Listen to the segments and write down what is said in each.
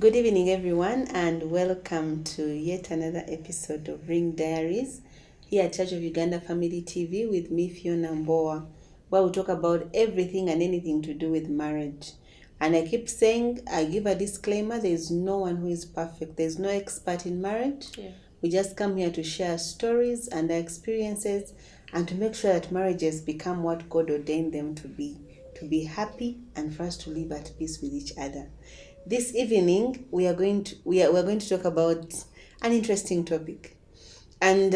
Good evening, everyone, and welcome to yet another episode of Ring Diaries here at Church of Uganda Family TV with me, Phiona Mbowa, where we talk about everything and anything to do with marriage. And I keep saying, I give a disclaimer, there is no one who is perfect. There is no expert in marriage. We just come here to share stories and our experiences and to make sure that marriages become what God ordained them to be happy and for us to live at peace with each other. This evening, we're going to talk about an interesting topic. And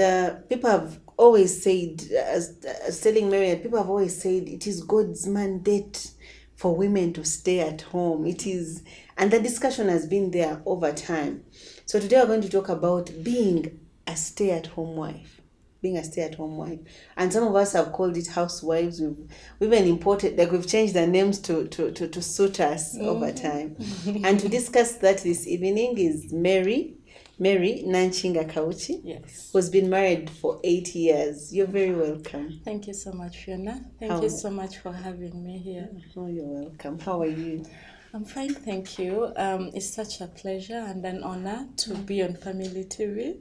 people have always said, as telling Mary, people have always said it is God's mandate for women to stay at home. It is, and the discussion has been there over time. So today we're going to talk about being a stay-at-home wife. Being a stay-at-home wife. And some of us have called it housewives. We've even imported, we've changed the names to suit us over time. And to discuss that this evening is Mary Nankinga Kauchi, yes, who's been married for 8 years. You're very welcome. Thank you so much, Phiona. Thank you so much for having me here. Oh, you're welcome. How are you? I'm fine, thank you. It's such a pleasure and an honor to be on Family TV.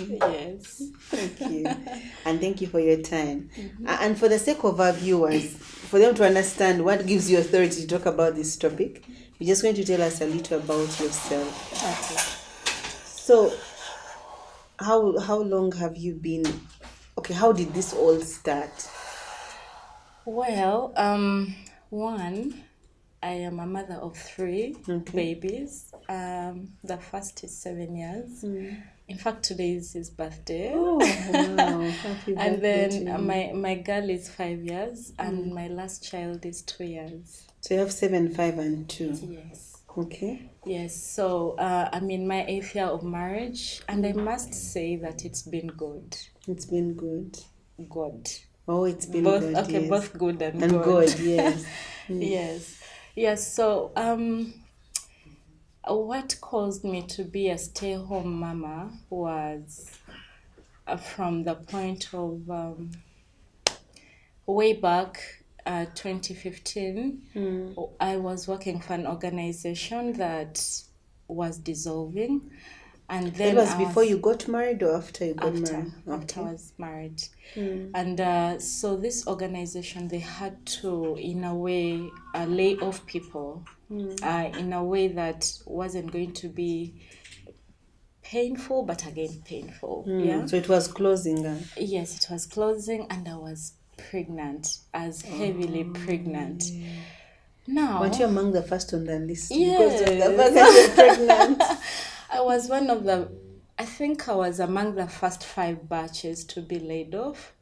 Yes. Thank you. And thank you for your time. And for the sake of our viewers, for them to understand what gives you authority to talk about this topic, you're just going to tell us a little about yourself. Okay. So, how long have you been? Okay, how did this all start? Well, one, I am a mother of 3 babies. The first is 7 years. In fact, today is his birthday. Oh, wow. Happy And birthday then to you. my girl is 5 years, and my last child is 2 years. So you have 7, 5, and 2. Yes. Okay. Yes, so I'm in my 8th year of marriage, and I must say that it's been good. It's been good. Good. Oh, it's been Both, good. okay, yes. both good and And good, yes. Yes, so what caused me to be a stay-home mama was from the point of way back 2015, I was working for an organization that was dissolving. And then It was before you got married or after you got married? After I was married. And so this organization, they had to, in a way, lay off people in a way that wasn't going to be painful, but again painful. Yeah. So it was closing. Yes, it was closing, and I was pregnant, heavily pregnant. Now, weren't you among the first on the list? Yes. Because of the fact that you're pregnant. I was I think I was among the first 5 batches to be laid off.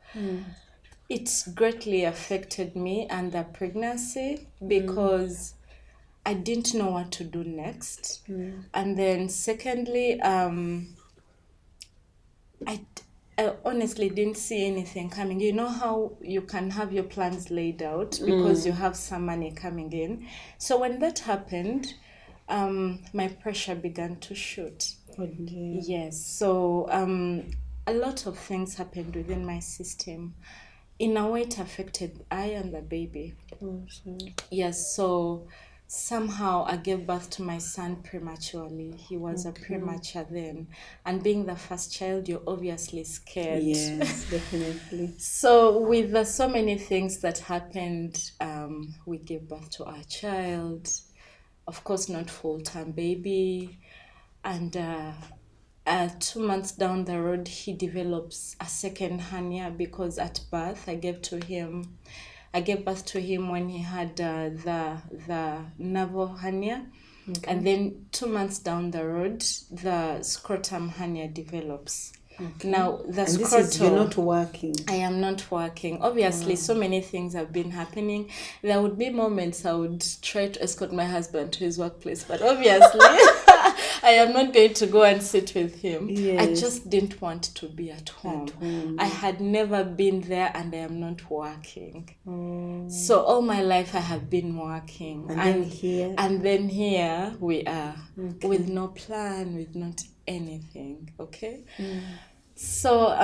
It's greatly affected me and the pregnancy because I didn't know what to do next. And then secondly, I honestly didn't see anything coming. You know how you can have your plans laid out because you have some money coming in. So when that happened, my pressure began to shoot. Oh, dear. Yes, so a lot of things happened within my system. In a way, it affected I and the baby. Oh, sorry. Yes, so somehow I gave birth to my son prematurely. He was a premature then. And being the first child, you're obviously scared. Yes, definitely. So with so many things that happened, we gave birth to our child. Of course, not full-time baby. And 2 months down the road, he develops a second hernia because at birth, I gave birth to him when he had the navel hernia. And then 2 months down the road, the scrotum hernia develops. Now, you're not working. I am not working. Obviously, so many things have been happening. There would be moments I would try to escort my husband to his workplace, but obviously, I am not going to go and sit with him. Yes. I just didn't want to be at home. I had never been there, and I am not working. So all my life I have been working. And then here we are, with no plan, with not anything. Okay. So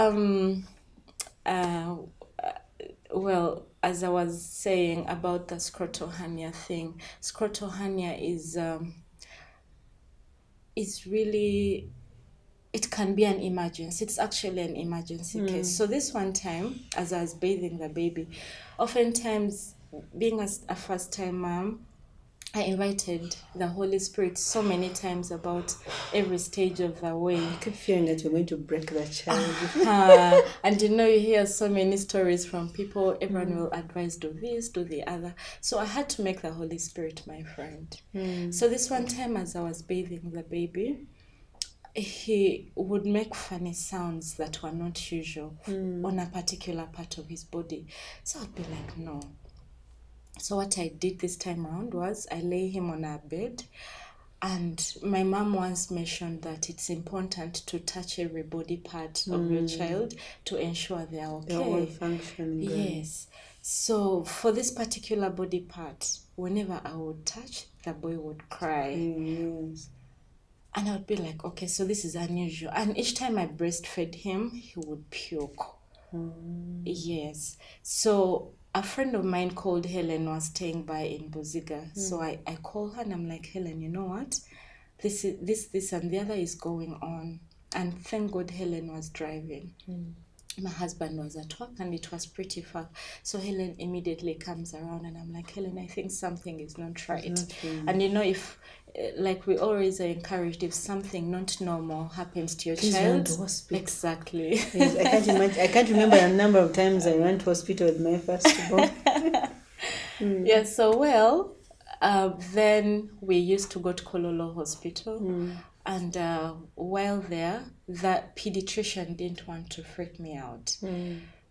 well, as I was saying about the scrotal hernia thing, scrotal hernia is is really, it can be an emergency. It's actually an emergency case. So this one time, as I was bathing the baby, oftentimes being a first-time mom, I invited the Holy Spirit so many times about every stage of the way. I keep fearing that you're going to break the child. And you hear so many stories from people. Everyone will advise, do this, do the other. So I had to make the Holy Spirit my friend. So this one time, as I was bathing the baby, he would make funny sounds that were not usual on a particular part of his body. So I'd be like, no. So what I did this time around was I lay him on a bed, and my mom once mentioned that it's important to touch every body part of your child to ensure they are okay. They're all functioning. Yes. So for this particular body part, whenever I would touch, the boy would cry. Yes. And I would be like, okay, so this is unusual. And each time I breastfed him, he would puke. Yes. So a friend of mine called Helen was staying by in Buziga. So I call her and I'm like, Helen, you know what? This and the other is going on. And thank God Helen was driving. My husband was at work and it was pretty far. So Helen immediately comes around and I'm like, Helen, I think something is not right. And if, like we always are encouraged, if something not normal happens to your Please child. run to hospital. Exactly. Yes, I can't remember the number of times I ran to hospital with my firstborn. Yeah, so then we used to go to Kololo Hospital. And while there, the pediatrician didn't want to freak me out.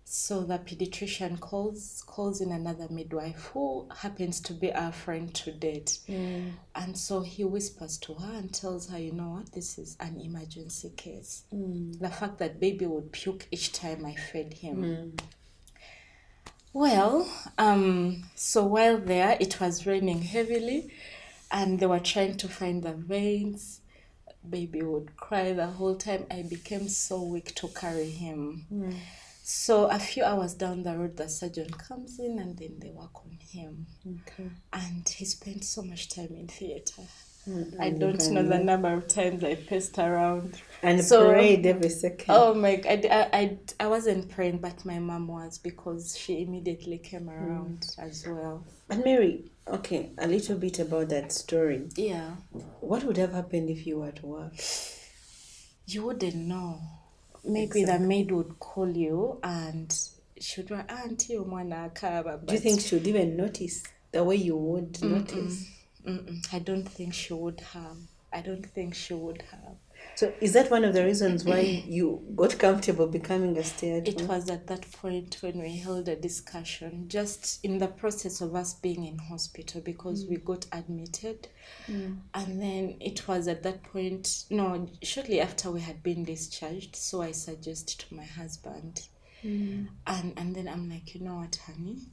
So the pediatrician calls in another midwife who happens to be our friend to date. And so he whispers to her and tells her, you know what, this is an emergency case. The fact that baby would puke each time I fed him. Well, so while there, it was raining heavily and they were trying to find the veins. Baby would cry the whole time. I became so weak to carry him. So a few hours down the road, the surgeon comes in and then they work on him. Okay. And he spent so much time in theatre. Mm-hmm. I don't know the number of times I paced around. And prayed every second. Oh my God, I wasn't praying, but my mom was, because she immediately came around as well. And Mary, okay, a little bit about that story. Yeah. What would have happened if you were at work? You wouldn't know. Maybe the maid would call you and she would write, Auntie, umwana akaba. Do you think she would even notice the way you would notice? I don't think she would have. So is that one of the reasons why you got comfortable becoming a stay-at-home? It was at that point when we held a discussion, just in the process of us being in hospital, because we got admitted. And then it was at that point, shortly after we had been discharged, so I suggested to my husband. And then I'm like, you know what, honey?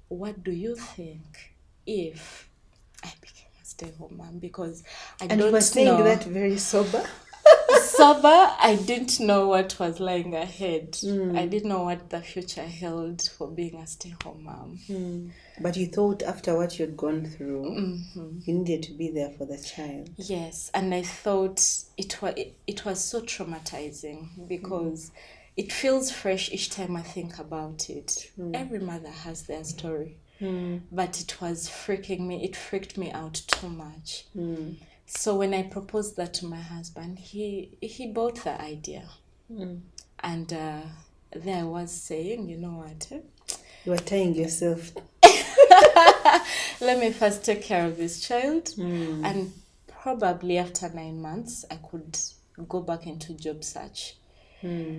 What do you think if I became a stay-at-home mom? Because I don't know. And you were saying that very sober? Sober, I didn't know what was lying ahead. I didn't know what the future held for being a stay-at-home mom. But you thought after what you'd gone through, you needed to be there for the child. Yes, and I thought it was so traumatizing because it feels fresh each time I think about it. Every mother has their story. But it was freaking me. It freaked me out too much. So when I proposed that to my husband, he bought the idea. And there I was saying, you know what? You were tying yourself. Let me first take care of this child. And probably after 9 months, I could go back into job search.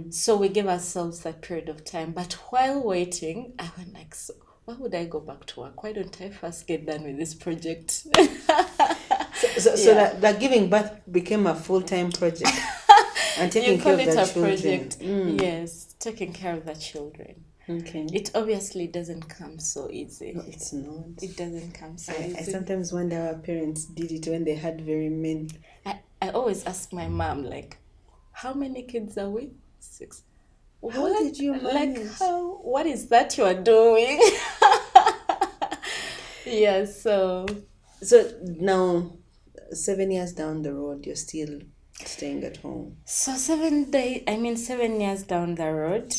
So we gave ourselves that period of time. But while waiting, I went like, so why would I go back to work? Why don't I first get done with this project? So that giving birth became a full-time project. And taking care of the children. Project. Yes, taking care of the children. Okay. It obviously doesn't come so easy. No, it's not. It doesn't come so easy. I sometimes wonder how our parents did it when they had very many. I always ask my mom, like, how many kids are we? 6. How did you manage? What is that you are doing? Yeah, so now 7 years down the road, you're still staying at home. So 7 years down the road,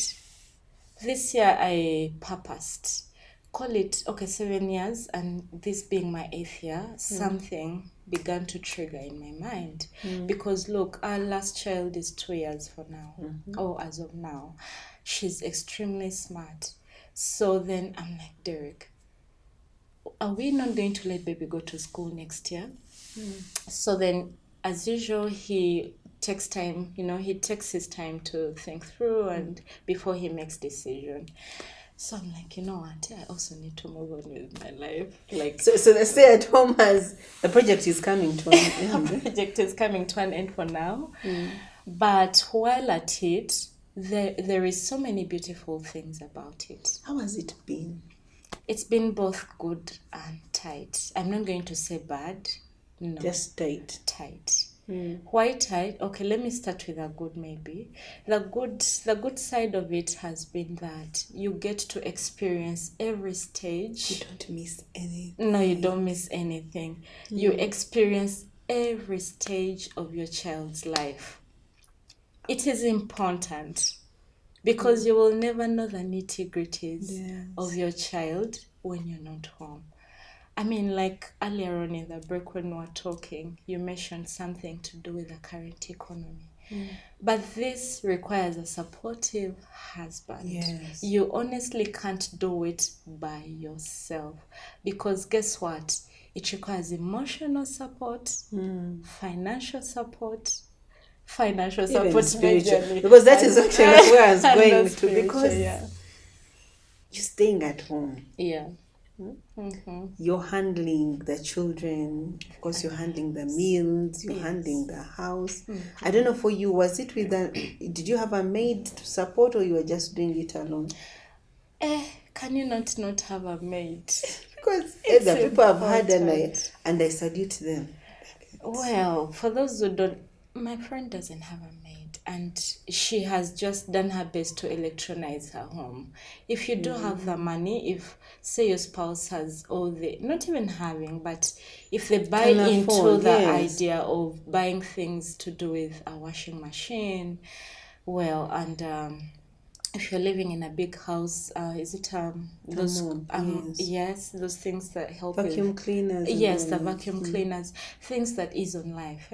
this year I purposed, call it, okay, 7 years, and this being my 8th year, something began to trigger in my mind. Because look, our last child is 2 years for now, or as of now. She's extremely smart. So then I'm like, Derek, are we not going to let baby go to school next year? So then, as usual, he takes time, he takes his time to think through and before he makes decision. So I'm like, you know what, I also need to move on with my life. Like, so the stay at home the project is coming to an end. The project is coming to an end for now. But while at it, there is so many beautiful things about it. How has it been? It's been both good and tight. I'm not going to say bad. No. Just tight. Tight. Why tight? Okay, let me start with the good maybe. The good side of it has been that you get to experience every stage. You don't miss anything. No, you don't miss anything. You experience every stage of your child's life. It is important because you will never know the nitty-gritties of your child when you're not home. I mean, like earlier on in the break when we were talking, you mentioned something to do with the current economy. But this requires a supportive husband. Yes. You honestly can't do it by yourself because guess what? It requires emotional support, financial support, Even spiritual. majorly. Because that is actually where I was And going not to. spiritual, Because yeah. you're staying at home. Yeah. You're handling the children. Of course, you're handling the meals. You're handling the house. I don't know for you, was it did you have a maid to support or you were just doing it alone? Can you not have a maid? Because It's the people I've had important. and I salute them. Well, for those who don't, my friend doesn't have a maid and she has just done her best to electronize her home. If you do have the money, if say your spouse has all the, not even having, but if they buy into afford, the yes. idea of buying things to do with a washing machine, well, and if you're living in a big house, is it those yes, those things that help Vacuum with cleaners. yes, the vacuum cleaners, things that ease on life.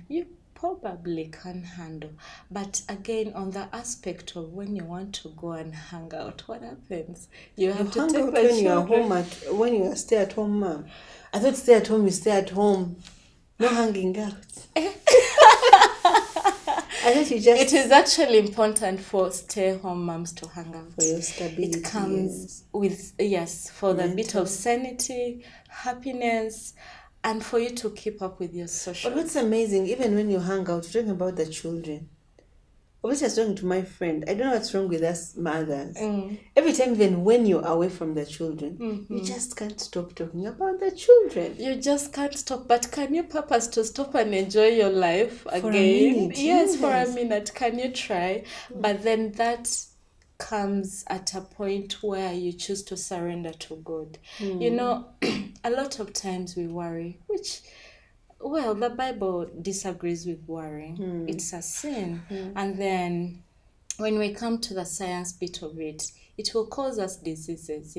You probably can handle. But again, on the aspect of when you want to go and hang out, what happens? You have to hang take out the when you are children. home when you are stay at home mom. I thought stay at home, you stay at home. No hanging out. I thought you just... It is actually important for stay-home moms to hang out. For your stability. It comes with, for the bit of sanity, happiness, and for you to keep up with your social. But what's amazing, even when you hang out, you're talking about the children. Obviously, I was talking to my friend. I don't know what's wrong with us mothers. Every time, even when you're away from the children, you just can't stop talking about the children. You just can't stop. But can you purpose to stop and enjoy your life For again? a minute, yes, for a minute. Can you try? But then that comes at a point where you choose to surrender to God. You know, a lot of times we worry, which... Well, the Bible disagrees with worrying. It's a sin. And then when we come to the science bit of it, it will cause us diseases,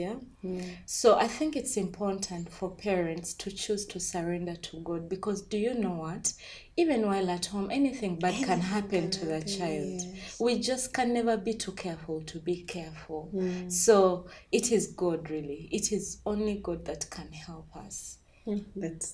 So I think it's important for parents to choose to surrender to God because do you know what? Even while at home, anything bad can happen to the child. Yes. We just can never be too careful to be careful. So it is God really. It is only God that can help us.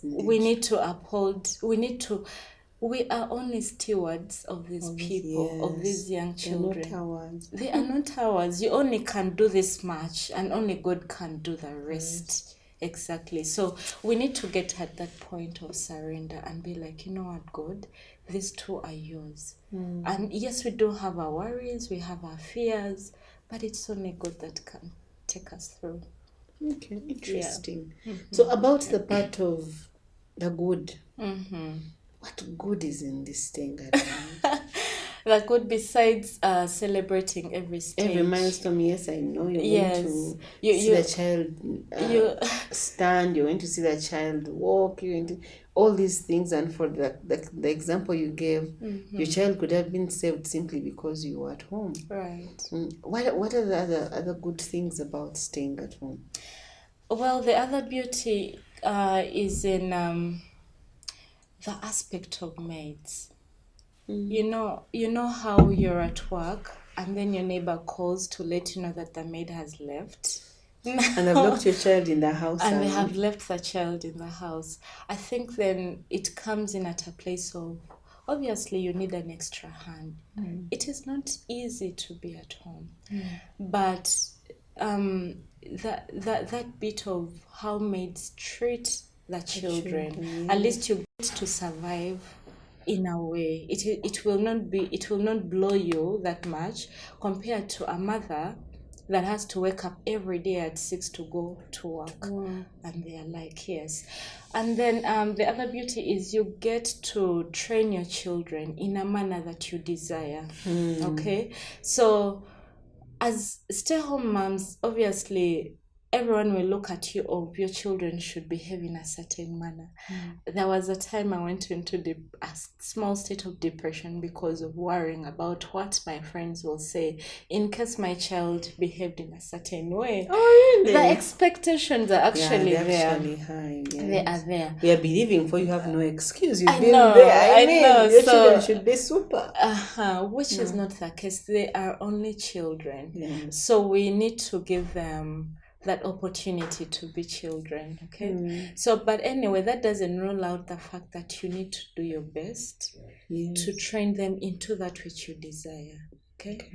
We need to uphold, we are only stewards of these people, of these young children. They are not ours. You only can do this much and only God can do the rest. Exactly. So we need to get at that point of surrender and be like, you know what, God, these two are yours. And yes, we do have our worries, we have our fears, but it's only God that can take us through. Okay, interesting. So about the part of the good, what good is in this thing? The good besides celebrating every stage. Every milestone, yes, I know you're going to see the child stand, you're going to see the child walk, all these things, and for the example you gave, your child could have been saved simply because you were at home. Right. What are the other good things about staying at home? Well, the other beauty is in the aspect of maids. You know how you're at work and then your neighbor calls to let you know that the maid has left. And I've left your child in the house. And they have left the child in the house. I think then it comes in at a place of, obviously you need an extra hand. It is not easy to be at home, but that bit of how maids treat the children, at least you get to survive in a way. It will not blow you that much compared to a mother that has to wake up every day at 6 to go to work. And they are like, yes. And then the other beauty is you get to train your children in a manner that you desire. Okay, so as stay-home moms, obviously everyone will look at you, oh, your children should behave in a certain manner. There was a time I went into a small state of depression because of worrying about what my friends will say in case my child behaved in a certain way. Oh, really? The expectations are actually they're there. actually high. Yes. They are there. We are believing for you have no excuse. You've I been know, there. I know. Your So- children should be super. Which is not the case. They are only children. Yeah. So we need to give them that opportunity to be children, okay? So, but anyway, that doesn't rule out the fact that you need to do your best to train them into that which you desire, okay?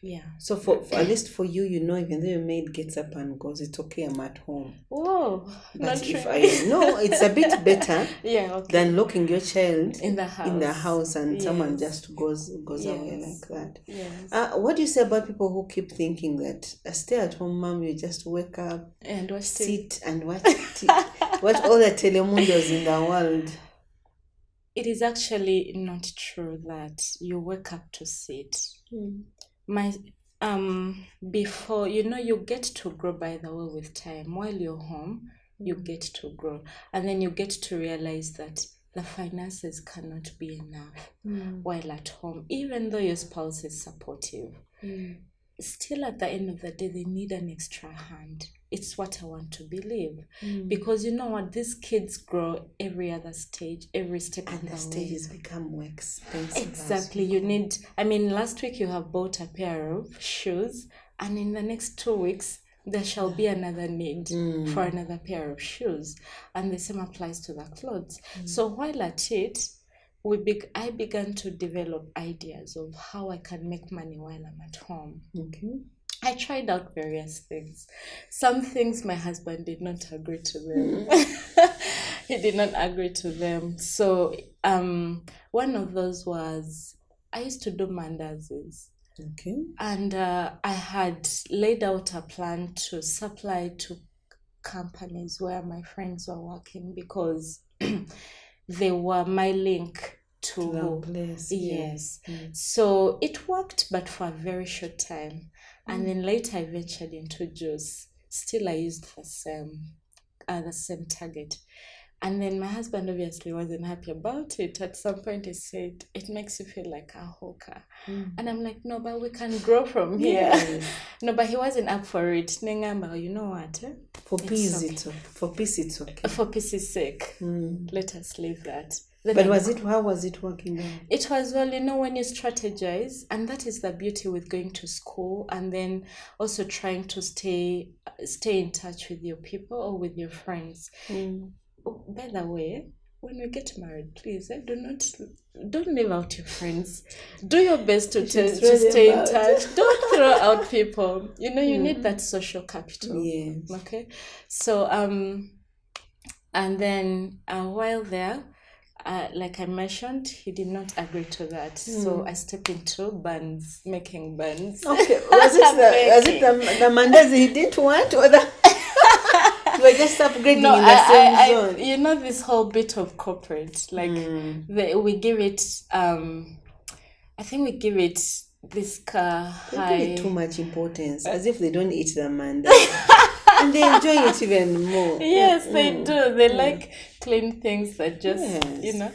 Yeah. So for at least for you, even though your maid gets up and goes, it's okay, I'm at home. Whoa, But not if really. no, it's a bit better Yeah, okay. than locking your child In the house. and someone Yes. just goes away Yes. like that. Yes. What do you say about people who keep thinking that a stay-at-home mom, you just wake up, And watch sit and watch watch all the telemundos in the world? It is actually not true that you wake up to sit. My before you get to grow, by the way, with time. While you're home, you get to grow, and then you get to realize that the finances cannot be enough while at home, even though your spouse is supportive. Still, at the end of the day, they need an extra hand. It's what I want to believe, because you know what, these kids grow every other stage, every step of the way. Stages become more expensive. Exactly. You need, last week you have bought a pair of shoes, and in the next 2 weeks, there shall be another need for another pair of shoes. And the same applies to the clothes. So while at it, I began to develop ideas of how I can make money while I'm at home. Okay. I tried out various things. Some things my husband did not agree to them. He did not agree to them. So one of those was, I used to do mandazis. Okay. And I had laid out a plan to supply to companies where my friends were working, because they were my link to the place. Yes. So it worked, but for a very short time. And then later I ventured into juice. Still I used the same target. And then my husband obviously wasn't happy about it. At some point he said, it makes you feel like a hawker. And I'm like, no, but we can grow from here. Yes. No, but he wasn't up for it. Nengamba, you know what? For peace, it's okay. For peace's sake, let us leave that. Then But how was it working out? It was, well, when you strategize, and that is the beauty with going to school, and then also trying to stay in touch with your people or with your friends. Oh, by the way, when we get married, please don't leave out your friends. Do your best to stay in touch. Don't throw out people. You need that social capital. Yes. Okay. So and then while there, like I mentioned, he did not agree to that. So I stepped into making buns. Okay. Was it the mandazi he didn't want, or the you were just upgrading in the same zone? This whole bit of corporate, like we give it. I think we give it this They high. give it too much importance, as if they don't eat the mandazi. And they enjoy it even more. Yes, they do. They like clean things that just, Yes.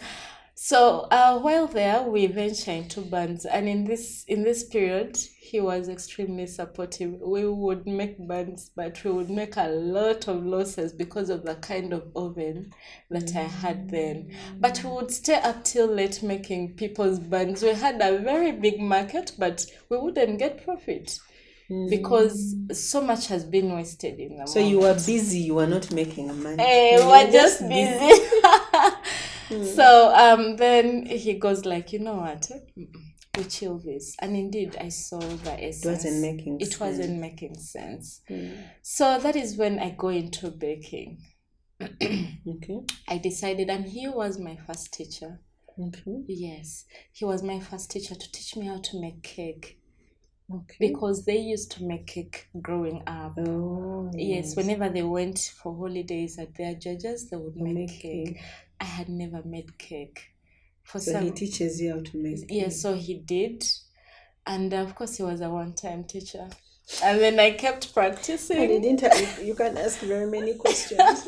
So while there, we venture into bands, and in this period, he was extremely supportive. We would make bands, but we would make a lot of losses because of the kind of oven that I had then. But we would stay up till late making people's bands. We had a very big market, but we wouldn't get profit because so much has been wasted in the So you were busy, you were not making money. we were just busy. So then he goes like, you know what? We chill this. And indeed, I saw the essence. It wasn't making sense. So that is when I go into baking. Okay. I decided, and he was my first teacher. Okay. Yes, he was my first teacher to teach me how to make cake. Okay. Because they used to make cake growing up. Oh, yes. Whenever they went for holidays at their judges, they would make cake. I had never made cake. So he teaches you how to make cake. Yes, so he did. And of course, he was a one-time teacher. And then I kept practicing. And you can't ask very many questions.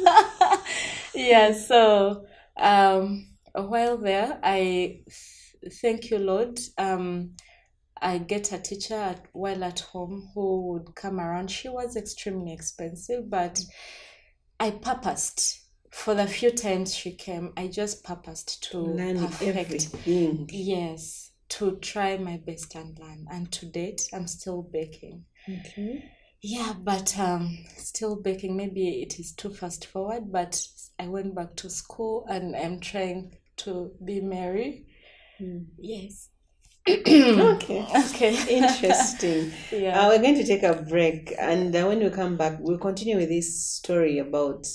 Yeah, so while there, thank you, Lord. I get a teacher while at home who would come around. She was extremely expensive, but I purposed. For the few times she came, I just purposed to learn everything. Yes, to try my best and learn. And to date, I'm still baking. Okay. Yeah, but still baking. Maybe it is too fast forward, but I went back to school and I'm trying to be Mary. Yes. Okay. Interesting. Yeah. We're going to take a break, and when we come back, we'll continue with this story about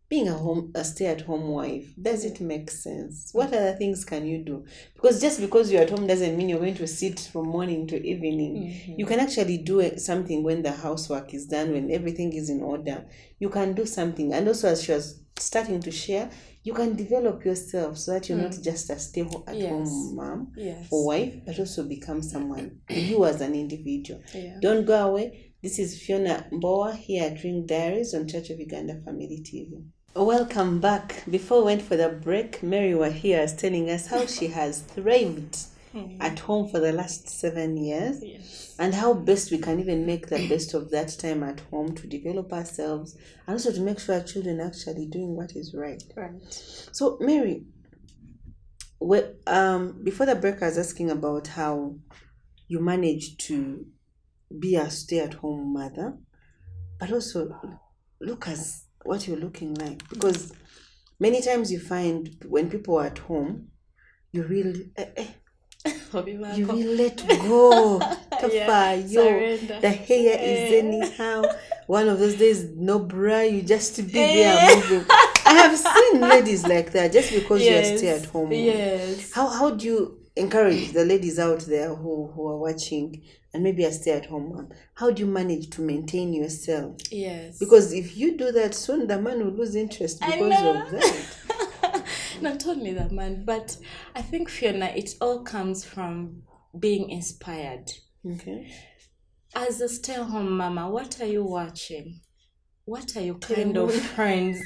being a stay-at-home wife. Does it make sense? What other things can you do? Because just because you're at home doesn't mean you're going to sit from morning to evening. You can actually do something when the housework is done, when everything is in order. You can do something. And also, as she was starting to share, you can develop yourself so that you're not just a stay-at-home mom or wife, but also become someone, you as an individual. Don't go away. This is Phiona Mbowa here at Diaries on Church of Uganda Family TV. Welcome back. Before we went for the break, Mary was here was telling us how she has thrived at home for the last 7 years, and how best we can even make the best of that time at home to develop ourselves and also to make sure our children are actually doing what is right. So Mary, before the break I was asking about how you managed to be a stay-at-home mother, but also look at what you're looking like, because many times you find when people are at home, you really let go. The hair is anyhow. One of those days, no bra, you just be there moving. I have seen ladies like that just because you're stay at home. How do you encourage the ladies out there who are watching and maybe a stay at home mom? How do you manage to maintain yourself? Because if you do that, soon the man will lose interest because of that. Not only that, man, but I think, Phiona, it all comes from being inspired. Okay. As a stay-at-home mama, what are you watching? What are your kind of friends?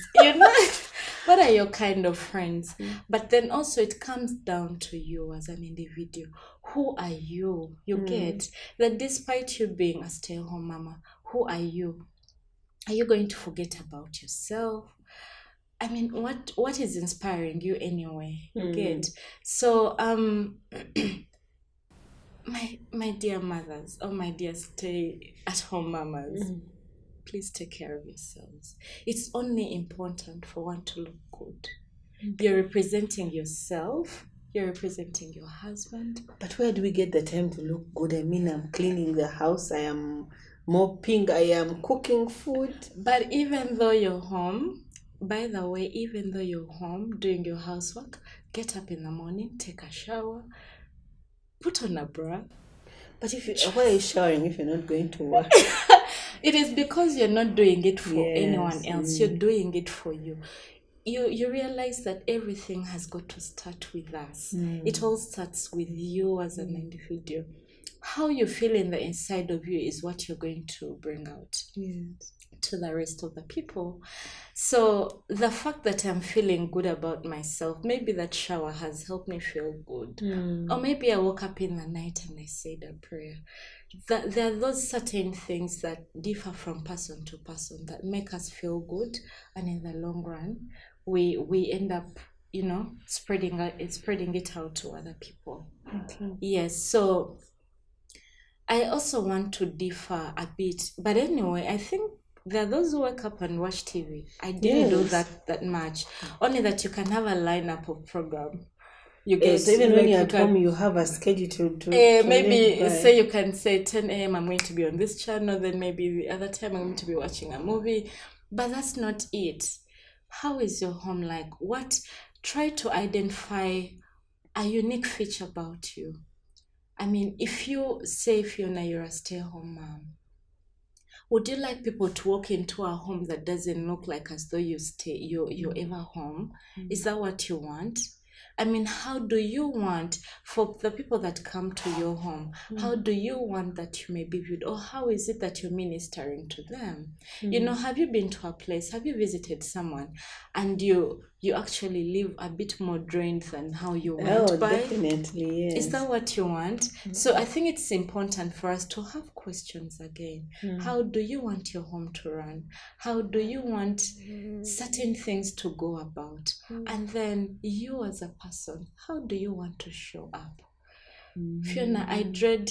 What are your kind of friends? But then also it comes down to you as an individual. Who are you? You get that despite you being a stay-at-home mama, who are you? Are you going to forget about yourself? I mean, what is inspiring you anyway? You get. So my dear mothers, or my dear stay-at-home mamas, please take care of yourselves. It's only important for one to look good. You're representing yourself. You're representing your husband. But where do we get the time to look good? I mean, I'm cleaning the house. I am mopping. I am cooking food. But even though you're home, by the way, even though you're home doing your housework, get up in the morning, take a shower, put on a bra. But why are you showering if you're not going to work? It is because you're not doing it for anyone else. You're doing it for you. You realize that everything has got to start with us. It all starts with you as an individual. How you feel in the inside of you is what you're going to bring out. to the rest of the people. So the fact that I'm feeling good about myself, maybe that shower has helped me feel good. Or maybe I woke up in the night and I said a prayer. There are those certain things that differ from person to person that make us feel good, and in the long run, we end up, spreading it out to other people. Okay. Yes, so I also want to differ a bit, but anyway, I think there are those who wake up and watch TV. I didn't do Yes. that much. Only that you can have a lineup of program. You Yes, get, so even when like, you're you at can, home, you have a schedule to live maybe by. say you can say 10 a.m. I'm going to be on this channel, then maybe the other time I'm going to be watching a movie, but that's not it. How is your home like? Try to identify a unique feature about you. I mean, if you say, Fiona, you're a stay-home mom, would you like people to walk into a home that doesn't look like as though you're ever home? Is that what you want? I mean, how do you want, for the people that come to your home, how do you want that you may be viewed? Or how is it that you're ministering to them? Have you been to a place, have you visited someone, and you actually live a bit more drained than how you went Oh, by? definitely, yes. Is that what you want? So I think it's important for us to have questions again. How do you want your home to run? How do you want certain things to go about? And then you as a person, how do you want to show up? Fiona, I dread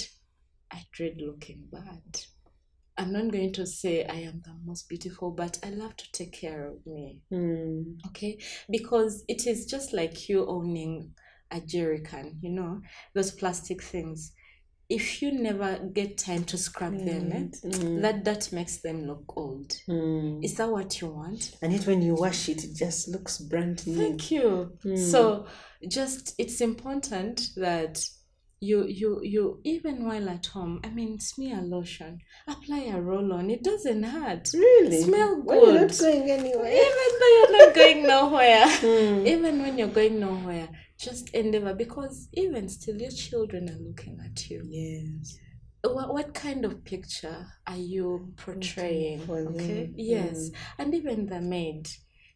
looking bad. I'm not going to say I am the most beautiful, but I love to take care of me. Okay? Because it is just like you owning a jerry can, those plastic things. If you never get time to scrub them, that makes them look old. Is that what you want? And yet when you wash it, it just looks brand new. Thank you. So it's important that you even while at home, I mean, smear lotion, apply a roll-on. It doesn't hurt. Really? Smell Well, you're good. not going anywhere. Even though you're not going nowhere. Even when you're going nowhere, just endeavor, because even still your children are looking at you. Yes. What kind of picture are you portraying? For Okay. them. Yes. And even the maid.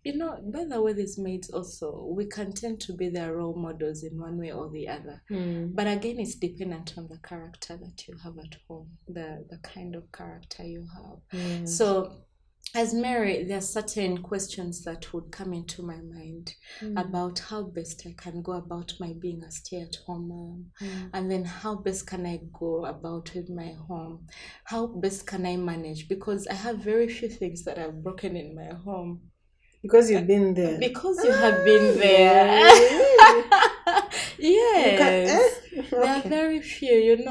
By the way, these maids also, we can tend to be their role models in one way or the other. But again, it's dependent on the character that you have at home, the kind of character you have. Yes. So, as Mary, there are certain questions that would come into my mind about how best I can go about my being a stay-at-home mom, and then how best can I go about with my home, how best can I manage, because I have very few things that I've broken in my home. Because you've been there. Because you have been there. Yes. There are very few,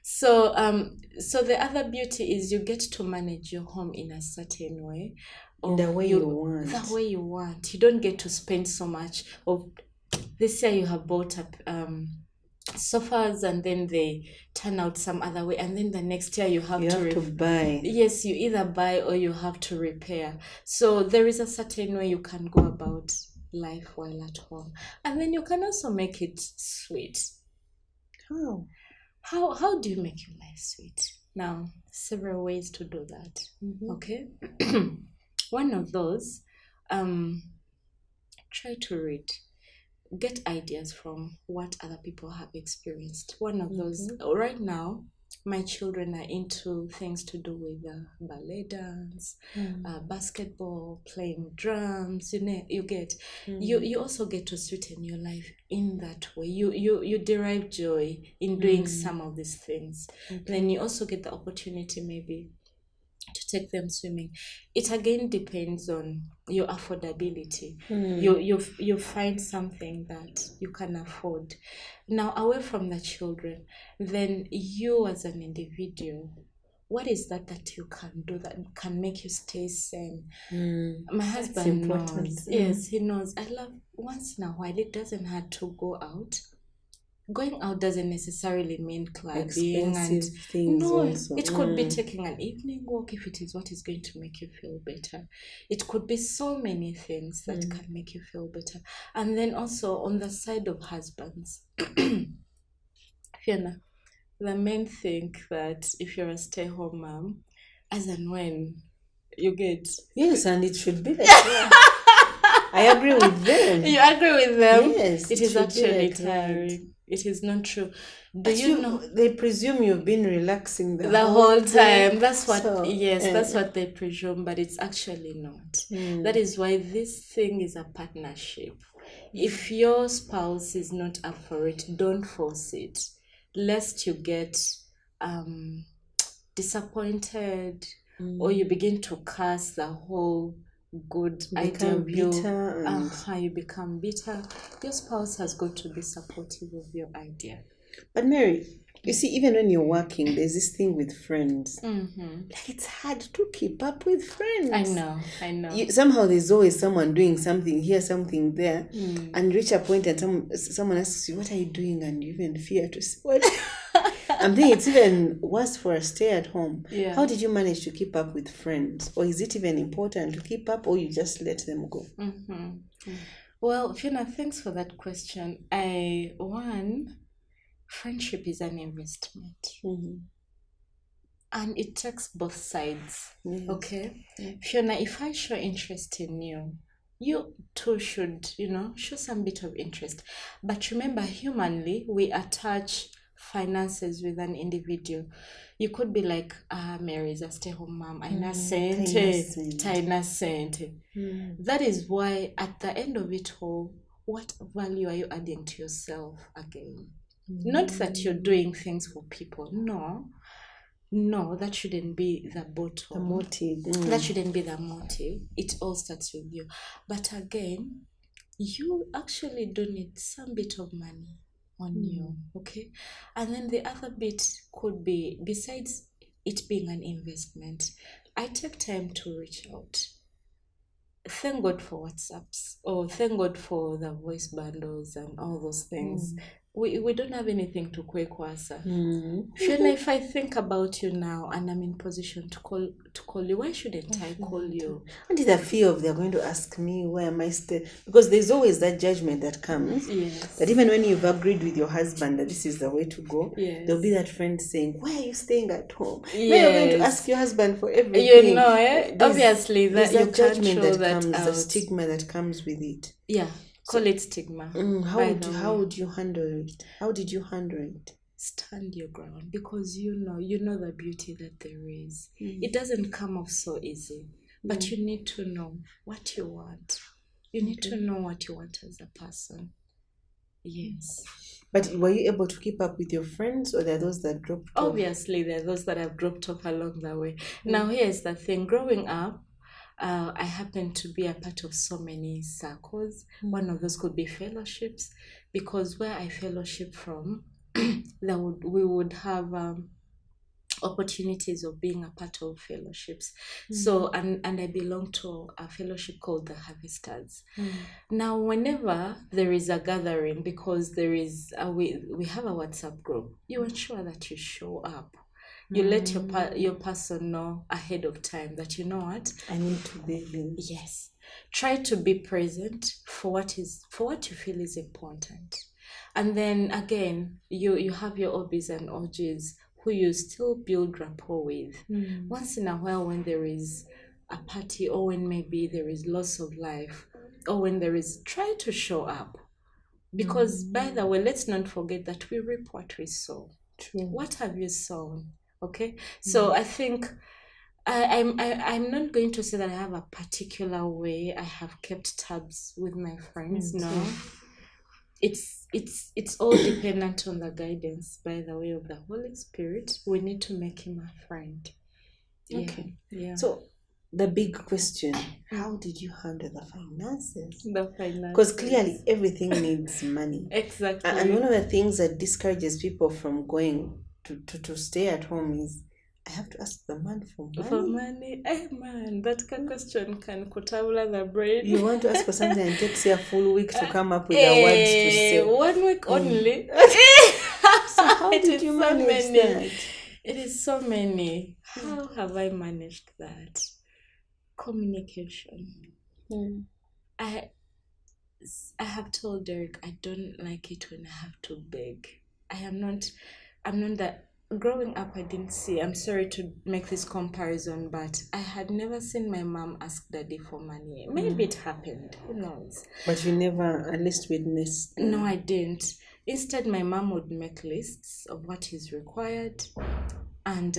So the other beauty is you get to manage your home in a certain way. In the way you want. The way you want. You don't get to spend so much. This year you have bought up sofas, and then they turn out some other way, and then the next year you have to buy. Yes, you either buy or you have to repair. So there is a certain way you can go about life while at home, and then you can also make it sweet. How do you make your life sweet? Now, several ways to do that. Okay. One of those, try to read. Get ideas from what other people have experienced. One of those, right now, my children are into things to do with ballet dance, basketball, playing drums. You get, you also get to sweeten your life in that way. You derive joy in doing some of these things. Then you also get the opportunity maybe to take them swimming. It again depends on your affordability. You find something that you can afford. Now, away from the children, then you as an individual, what is that you can do that can make you stay sane? My husband knows. Yes, he knows. I love, once in a while, it doesn't have to go out. Going out doesn't necessarily mean clubbing. Expensive things also. It could be taking an evening walk if it is what is going to make you feel better. It could be so many things that can make you feel better. And then also on the side of husbands, Fiona, the men think that if you're a stay-home mom, as and when You get? Yes, and it should be like that. I agree with them. You agree with them? Yes, It it is should be actually like that. tiring. It is not true. Do But you know they presume you've been relaxing the the whole whole day. time? That's what, So, yes, that's what they presume, but it's actually not. That is why this thing is a partnership. If your spouse is not up for it, don't force it, lest you get um disappointed, or you begin to curse the whole good idea become of you. bitter and You become bitter. Your spouse has got to be supportive of your idea. But Mary, you see, even when you're working, there's this thing with friends. Mm-hmm. Like, it's hard to keep up with friends. I know. Somehow there's always someone doing something here, something there, and reach a point and someone asks you, "What are you doing?" And you even fear to say what. I'm thinking it's even worse for a stay-at-home. Yeah. How did you manage to keep up with friends, or is it even important to keep up, or you just let them go? Well, Fiona, thanks for that question. Friendship is an investment. And it takes both sides. Yes. Okay? Fiona, if I show interest in you, you too should, show some bit of interest. But remember, humanly, we attach finances with an individual. You could be like, Mary is a stay-home mom. Taina sente. That is why, at the end of it all, what value are you adding to yourself again? Not that you're doing things for people. No, that shouldn't be the bottom. The motive. That shouldn't be the motive. It all starts with you. But again, you actually do need some bit of money on you, okay? And then the other bit could be, besides it being an investment, I take time to reach out. Thank God for WhatsApps, or thank God for the voice bundles and all those things. We don't have anything to kwekwasa. Fiona, if I think about you now and I'm in position to call you, why shouldn't I call you? And the fear of they're going to ask me where am I staying, because there's always that judgment that comes. Yes. That even when you've agreed with your husband that this is the way to go, Yes. there'll be that friend saying, "Why are you staying at home? Yes. Now you're going to ask your husband for everything." Obviously there's that that judgment that comes, the stigma that comes with it. Yeah. Call it stigma. How would you handle it? How did you handle it? Stand your ground, because you know the beauty that there is. It doesn't come off so easy, but you need to know what you want. You need to know what you want as a person. Yes. But were you able to keep up with your friends, or there are those that dropped off? Obviously, there are those that have dropped off along the way. Now, here's the thing. Growing up, I happened to be a part of so many circles. One of those could be fellowships, because where I fellowship from, we would have opportunities of being a part of fellowships. So, and I belong to a fellowship called the Harvesters. Now, whenever there is a gathering, because there is we have a WhatsApp group, you ensure that you show up. You let your person know ahead of time that, you know what, I need to be there. Yes. Try to be present for what you feel is important. And then again, you have your OBs and OGs who you still build rapport with. Once in a while, when there is a party, or when maybe there is loss of life, or when try to show up. Because by the way, let's not forget that we reap what we sow. True. What have you sown? Okay. So I think I'm not going to say that I have a particular way I have kept tabs with my friends. No. It's all dependent on the guidance, by the way, of the Holy Spirit. We need to make him a friend. Okay. Yeah. So the big question, how did you handle the finances? The finances. Because clearly everything needs money. Exactly. And one of the things that discourages people from going to stay at home is, I have to ask the man for money. For money? Man, that question can kutawula the brain. You want to ask for something and it takes you a full week to come up with the words to say. 1 week only. So how did you manage that? It is so many. How have I managed that? Communication. I have told Derek I don't like it when I have to beg. I'm not that growing up, I didn't see. I'm sorry to make this comparison, but I had never seen my mom ask daddy for money. Maybe it happened. Who knows? But you never at least witnessed. No, I didn't. Instead, my mom would make lists of what is required, and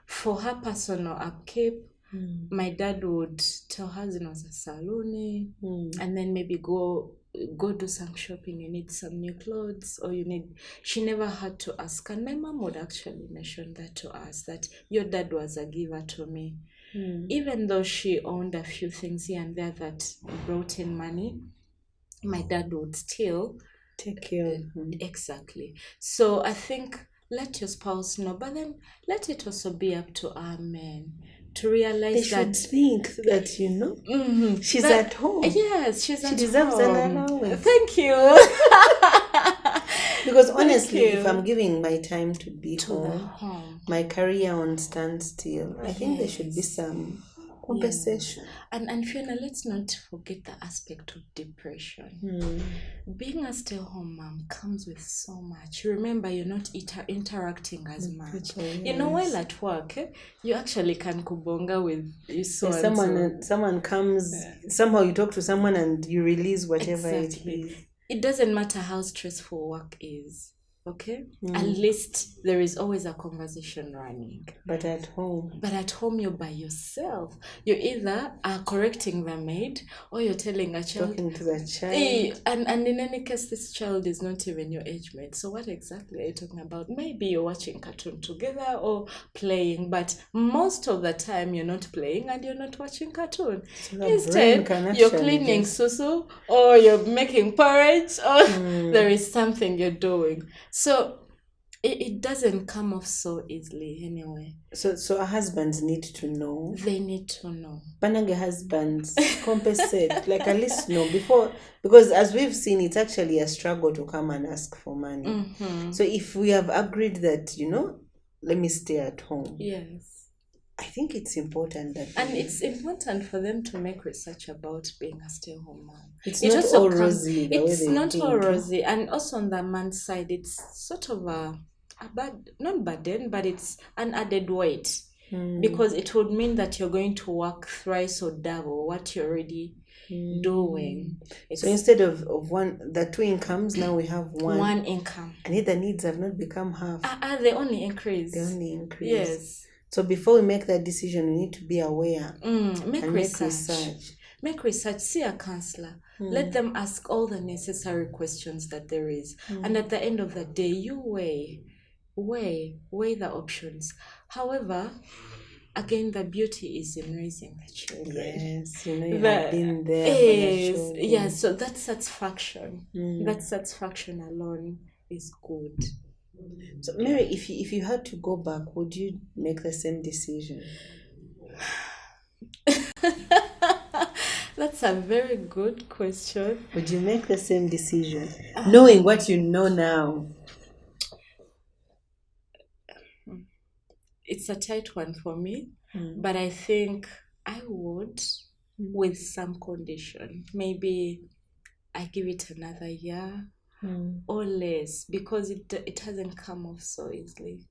for her personal upkeep, my dad would tell her it was a salon, and then maybe go do some shopping. You need some new clothes, or you need. She never had to ask, and my mom would actually mention that to us, that your dad was a giver to me. Even though she owned a few things here and there that brought in money, my dad would still take care of him. Exactly. So I think let your spouse know, but then let it also be up to our men to realize they should think that she's that, at home. Yes, she deserves home. an allowance. Thank you. Because honestly, if I'm giving my time to be home, my career on standstill, I think there should be some compensation. And Phiona, let's not forget the aspect of depression. Being a stay-home mom comes with so much. Remember, you're not interacting as much. People, while at work, you actually can kubonga with someone comes, somehow you talk to someone and you release whatever it is. It doesn't matter how stressful work is. Okay? At least there is always a conversation running. But at home you're by yourself. You either are correcting the maid or you're telling a child. Talking to the child. And in any case, this child is not even your age mate. So what exactly are you talking about? Maybe you're watching cartoon together or playing, but most of the time you're not playing and you're not watching cartoon. So instead, you're cleaning susu or you're making porridge or there is something you're doing. So it doesn't come off so easily anyway. So our husbands need to know. They need to know. Banange husbands compensate, like at least know before, because as we've seen, it's actually a struggle to come and ask for money. So if we have agreed that, let me stay at home. Yes. I think it's important that... And it's important for them to make research about being a stay-home mom. It's not all rosy. It's not all rosy. And also on the man's side, it's sort of a not burden, but it's an added weight. Because it would mean that you're going to work thrice or double what you're already doing. So instead of the two incomes, now we have one income. And the needs have not become half. They only increase. Yes. So before we make that decision, we need to be aware. Make research. Make research. See a counselor. Let them ask all the necessary questions that there is. And at the end of the day, you weigh the options. However, again, the beauty is in raising the children. Yes, you have been there. Yes, so that satisfaction. That satisfaction alone is good. So Mary, if you had to go back, would you make the same decision? That's a very good question. Would you make the same decision, knowing what you know now? It's a tight one for me, but I think I would, with some condition. Maybe I give it another year. Or less, because it hasn't come off so easily.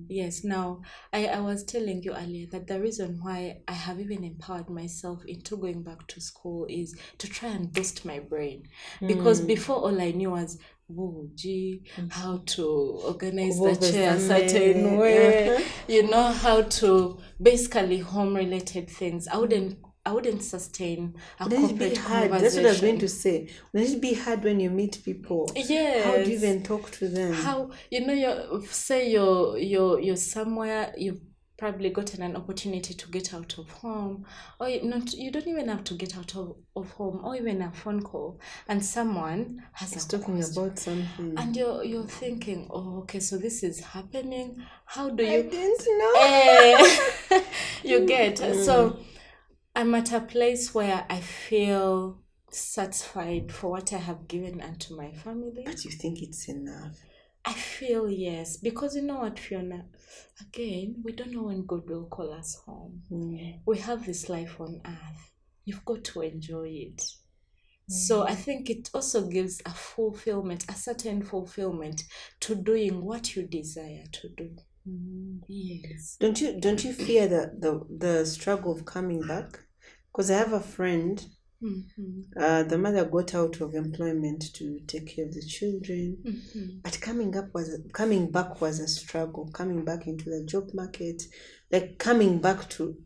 Yes. Now, I was telling you earlier that the reason why I have even empowered myself into going back to school is to try and boost my brain. Because before, all I knew was how to organize the chair a certain way, how to basically home-related things. I wouldn't sustain a corporate conversation. That's what I was going to say. Wouldn't it be hard when you meet people? Yes. How do you even talk to them? How you're somewhere, you've probably gotten an opportunity to get out of home, or you don't even have to get out of home, or even a phone call, and someone is talking about something, and you're thinking, oh, okay, so this is happening. How do you? I didn't know. You get so. I'm at a place where I feel satisfied for what I have given unto my family. But you think it's enough? I feel yes, because you know what, Phiona? Again, we don't know when God will call us home. We have this life on earth. You've got to enjoy it. So I think it also gives a certain fulfillment to doing what you desire to do. Yes. Don't you fear the struggle of coming back? Because I have a friend. The mother got out of employment to take care of the children, but coming back was a struggle. Coming back into the job market, like coming back to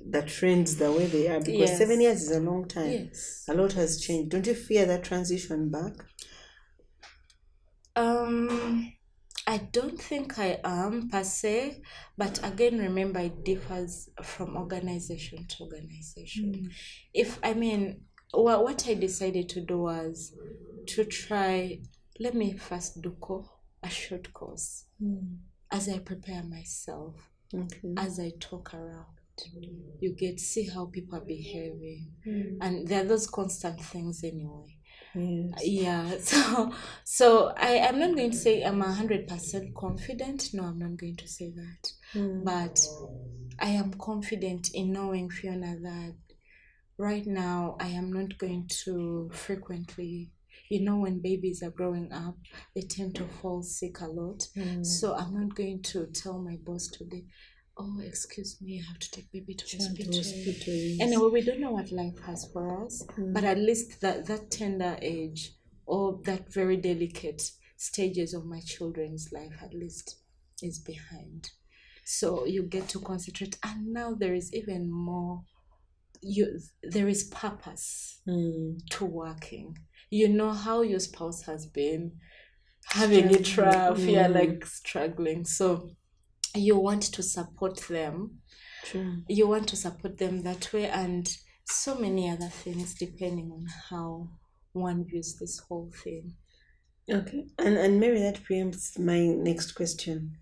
the trends the way they are, because Yes. 7 years is a long time. Yes. A lot has changed. Don't you fear that transition back? I don't think I am per se, but again, remember it differs from organization to organization. What I decided to do was to try, let me first do a short course as I prepare myself, as I talk around. You get to see how people are behaving, and there are those constant things anyway. Yes. Yeah, so I'm not going to say I'm 100% confident. No, I'm not going to say that. But I am confident in knowing, Fiona, that right now I am not going to frequently, when babies are growing up, they tend to fall sick a lot. So I'm not going to tell my boss today, oh, excuse me, I have to take baby to hospital. Yes. Anyway, we don't know what life has for us, but at least that tender age or that very delicate stages of my children's life at least is behind. So you get to concentrate, and now there is even more. There is purpose to working. You know how your spouse has been having it rough, like struggling. So you want to support them. True. You want to support them that way, and so many other things depending on how one views this whole thing. Okay, and maybe that preempts my next question.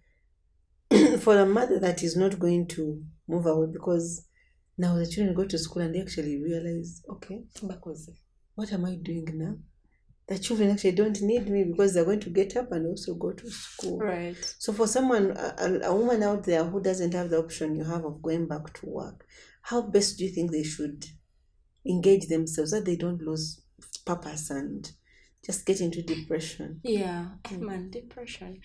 For a mother that is not going to move away, because now the children go to school and they actually realize, okay, what am I doing now? The children actually don't need me because they're going to get up and also go to school. Right. So for someone, a woman out there who doesn't have the option you have of going back to work, how best do you think they should engage themselves so that they don't lose purpose and just get into depression? Yeah, man, depression.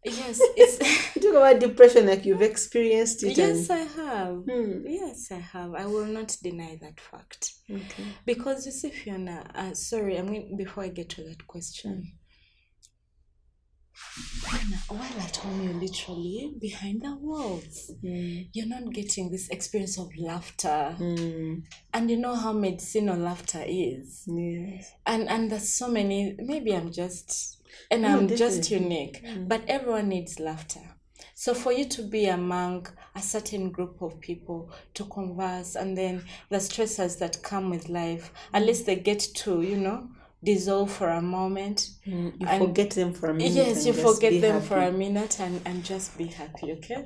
Yes, it's. You talk about depression like you've experienced it. Yes, I have. Yes, I have. I will not deny that fact. Okay. Because you see, Fiona, sorry, before I get to that question. While at home, you're literally behind the walls. You're not getting this experience of laughter. And you know how medicinal laughter is. Yes. And there's so many, maybe I'm just unique, but everyone needs laughter. So for you to be among a certain group of people to converse, and then the stressors that come with life, at least they get to, dissolve for a moment. You forget them for a minute. Yes, you forget them happy. for a minute and just be happy, okay?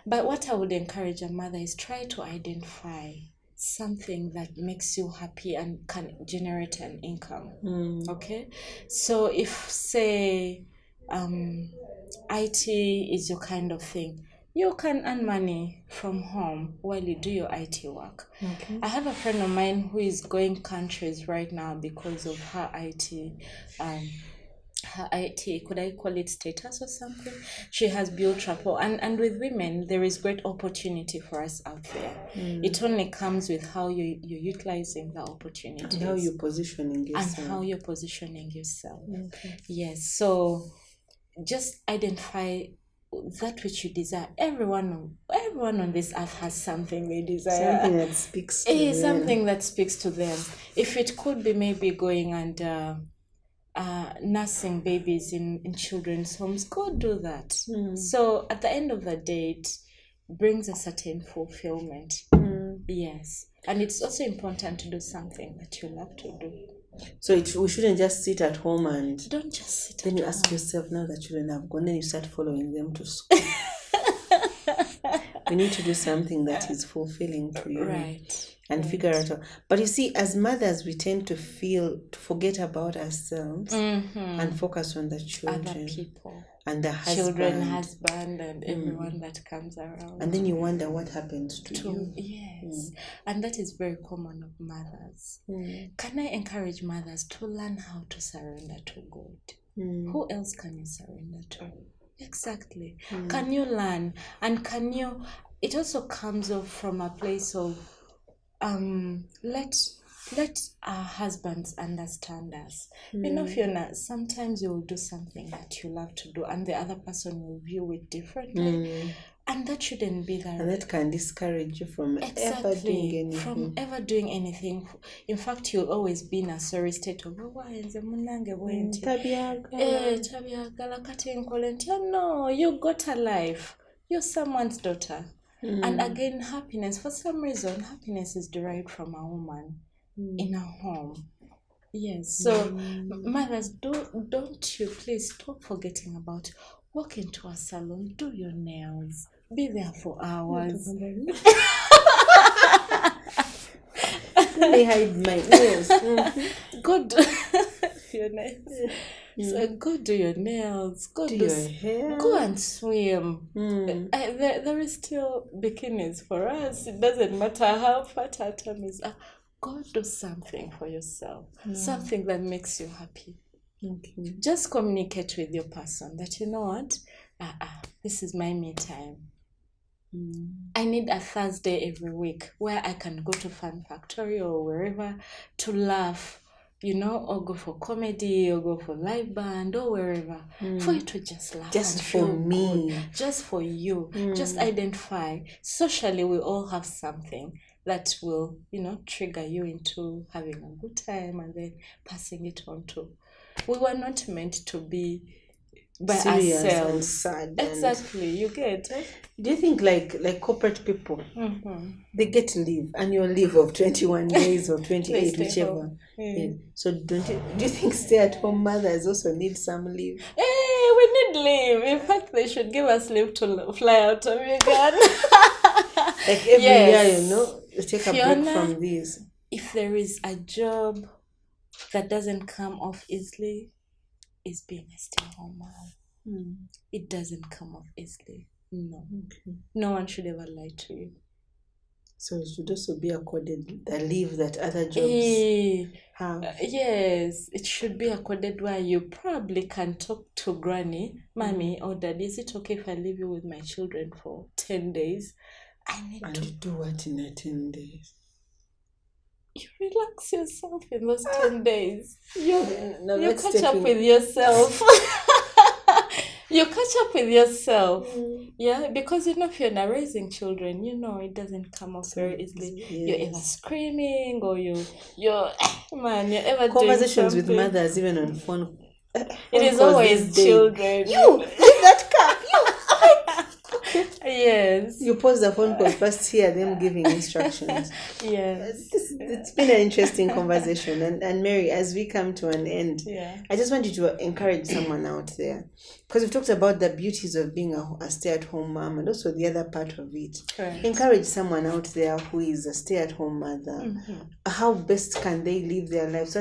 But what I would encourage a mother is try to identify something that makes you happy and can generate an income, okay? So if, say, IT is your kind of thing, you can earn money from home while you do your IT work. Okay. I have a friend of mine who is going countries right now because of her IT, could I call it status or something? She has built rapport, and with women there is great opportunity for us out there. It only comes with how you're utilizing the opportunities and how you're positioning yourself. Okay. Yes, so just identify that which you desire. Everyone on this earth has something they desire. Something that speaks to them. Something that speaks to them. If it could be maybe going and nursing babies in children's homes, go do that. So at the end of the day, it brings a certain fulfillment. Yes, and it's also important to do something that you love to do. So we shouldn't just sit at home and don't just sit. Then you ask yourself, now that children have gone, then you start following them to school. We need to do something that is fulfilling to you, right? And figure out. But you see, as mothers, we tend to forget about ourselves and focus on the children, other people, and the husband, and everyone that comes around. And then you wonder what happens to you. Yes, and that is very common of mothers. Can I encourage mothers to learn how to surrender to God? Who else can you surrender to? Exactly. Can you learn? And can you, it also comes up from a place of let our husbands understand us. You know, Fiona, sometimes you will do something that you love to do and the other person will view it differently. And that shouldn't be the And that can discourage you from ever doing exactly from anything. ever doing anything. In fact, you'll always be in a sorry state of why nze munange bwenti tabyagala kati nkole ntya. No, you got a life, you're someone's daughter. And again, happiness, for some reason, happiness is derived from a woman in a home. Yes, so mothers, don't you please stop forgetting about walk into a salon, do your nails, be there for hours. Let me hide my nails. Go do your nails. So go do your nails. Go Do your hair. Go and swim. There is still bikinis for us. It doesn't matter how fat our tummy is. Go do something for yourself. Something that makes you happy. Okay. Just communicate with your person that, you know what, this is my me time. I need a Thursday every week where I can go to Fun Factory or wherever to laugh, you know, or go for comedy or go for live band or wherever, for you to just laugh. Just and for feel me. good. Just for you. Just identify. Socially, we all have something that will, you know, trigger you into having a good time and then passing it on to. We were not meant to be by Serious ourselves. and sad. Exactly, you get. Do you think like corporate people, they get leave, annual leave of 21 days or 28, stay whichever? home. Yeah. So do you think stay-at-home mothers also need some leave? Hey, we need leave. In fact, they should give us leave to fly out of Uganda. Like every Yes. year, you know, you take a break Fiona, from these. if there is a job that doesn't come off easily, is being a stay-at-home mom. It doesn't come off easily. No. Okay. No one should ever lie to you. So it should also be accorded the leave that other jobs have. Yes, it should be accorded where you probably can talk to granny, mommy, or daddy. Is it okay if I leave you with my children for 10 days? I need And to you do what in the 10 days? You relax yourself in those 10 days. You that's catch up with yourself. You catch up with yourself. Yeah, because you know, if you're raising children, you know it doesn't come off very easily. Yes. You're either screaming or you're man, you're ever Conversations doing with mothers, even on phone. It is calls always these days. children. You leave that cup. Yes. You pause the phone call, first hear them giving instructions. Yes. It's been an interesting conversation. And Mary, as we come to an end, I just want you to encourage someone out there. Because we've talked about the beauties of being a stay-at-home mom and also the other part of it. Correct. Encourage someone out there who is a stay-at-home mother. How best can they live their lives?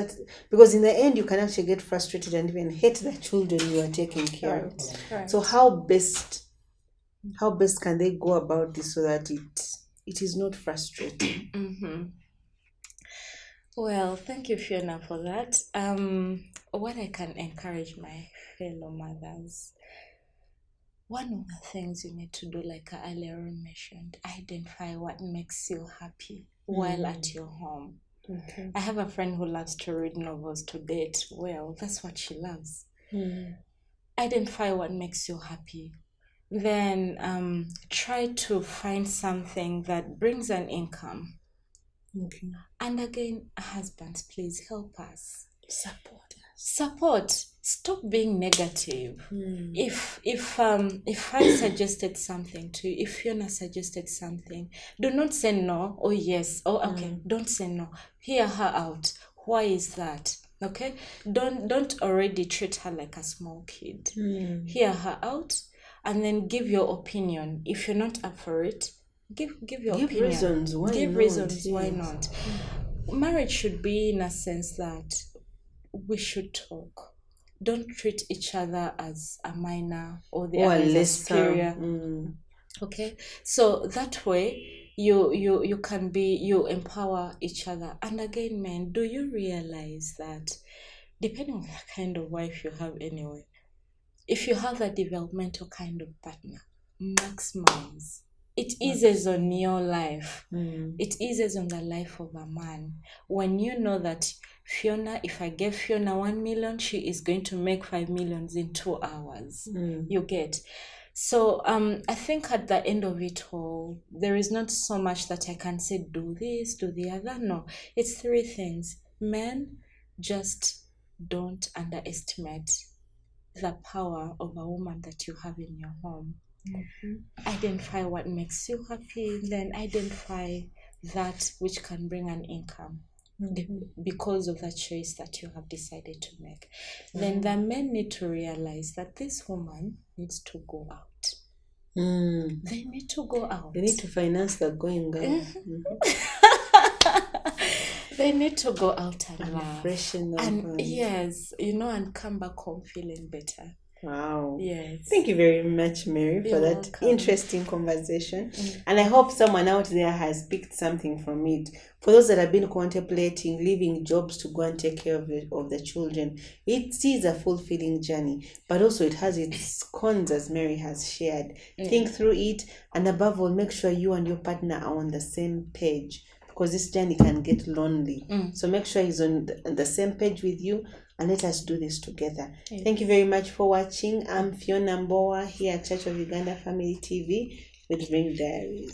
Because in the end, you can actually get frustrated and even hate the children you are taking care of. Right. So how best can they go about this so that it is not frustrating? Well, thank you, Fiona, for that. What I can encourage my fellow mothers, one of the things you need to do, like I earlier on mentioned, identify what makes you happy while at your home. Okay. I have a friend who loves to read novels to date. Well, that's what she loves. Identify what makes you happy. Then try to find something that brings an income. Okay. And again, husbands, please help us. Support. Stop being negative. If I suggested something to you, if Fiona suggested something, do not say no or yes or okay. Don't say no. Hear her out. Why is that? Okay. Don't already treat her like a small kid. Hear her out and then give your opinion. If you're not up for it, give your opinion. Reasons why give not. reasons why not. Marriage should be in a sense that we should talk. Don't treat each other as a minor or the other as a superior. Okay, so that way you can you empower each other. And again, men, do you realize that depending on the kind of wife you have anyway, if you have a developmental kind of partner, maximize. It eases on your life. It eases on the life of a man. When you know that Phiona, if I give Phiona 1 million, she is going to make 5 million in 2 hours. You get. So I think at the end of it all, there is not so much that I can say, do this, do the other. No, it's 3 things. Men, just don't underestimate the power of a woman that you have in your home. Identify what makes you happy, then identify that which can bring an income because of the choice that you have decided to make. Then the men need to realize that this woman needs to go out. They need to go out. They need to finance the going out. They need to go out and laugh. Freshen up. And yes, and come back home feeling better. Wow. Yes. Thank you very much, Mary, for that welcome. Interesting conversation. And I hope someone out there has picked something from it. For those that have been contemplating leaving jobs to go and take care of the children, it is a fulfilling journey, but also it has its cons, as Mary has shared. Think through it, and above all, make sure you and your partner are on the same page, because this journey can get lonely. So make sure he's on the same page with you, and let us do this together. Yes. Thank you very much for watching. I'm Phiona Mbowa here at Church of Uganda Family TV with Ring Diaries.